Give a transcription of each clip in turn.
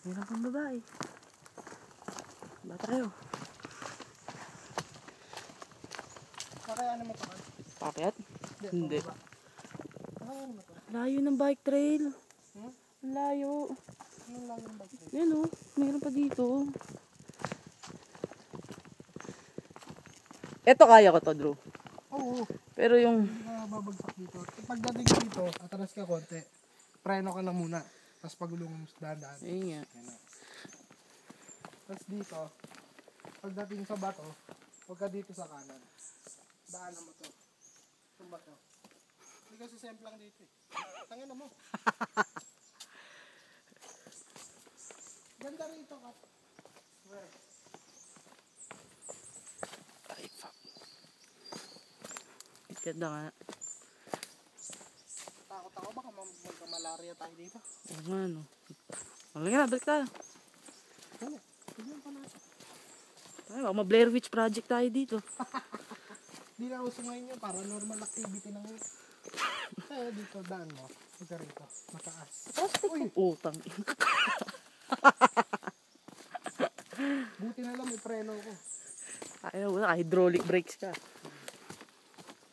Meron pang babae. Ba tayo? Kakayaan mo ito kan? Pakyat? Hindi. Kakayaan mo ito? Layo ng bike trail. Hmm? Layo. Anong layo ng bike trail? Yan o. Meron pa dito. Ito kaya ko to, Drew. Oo. Pero yung... Hindi ka babagsak dito. Pagdating dito, atras ka konti. Preno ka lang muna. Tapos pagulungan mo sa daan. Ayun nga. Tapos dito, pagdating sa bato, huwag ka dito sa kanan. Daanan mo to. Itong bato. Hindi kasi semplang dito eh. Tangin na mo. Ganda rito ka. Swear. Ay, fuck. Ganda nga. Takot ako baka magka-malaria tayo dito. Oo nga, no. Malaki na, balik tayo. Ano? Tignan pa natin. Tayo, baka ma-Blair Witch Project tayo dito. Di na uso ngayon yung paranormal activity ng kaya dito, daan mo. Huwag ka rito. Mataas. Uy! Utang. Buti na lang may preno ko. Ayaw, wala. Hydraulic brakes ka.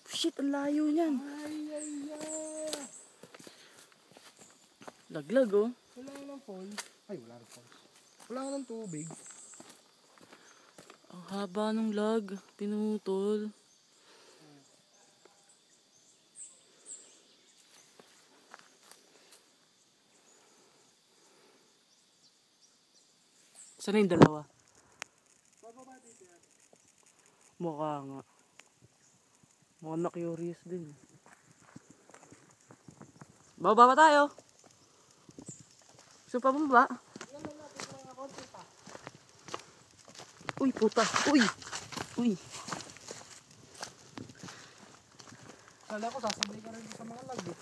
Shit, ang layo niyan. Ay, ay, ay. Laglag, oh. Wala nang falls. Ay, wala nang falls. Wala nang tubig. Ang haba ng lag. Pinutol. Saan yung dalawa? Bababa dito yan. Mukha nga. Mukha na curious din. Bababa pa tayo. Gusto pa bumaba? Ilan lang natin mga konti pa. Uy, puta. Uy. Uy. Kala ko sasabay ka rin sa mga lag eh.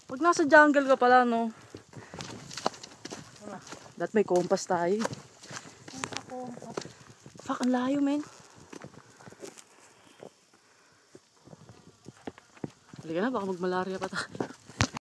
Pag nasa jungle ka pala, no? Wala. Dat may compass tayo. Ang kompas. Fuck, ang layo, men. Halika na, baka magmalaria pa tayo.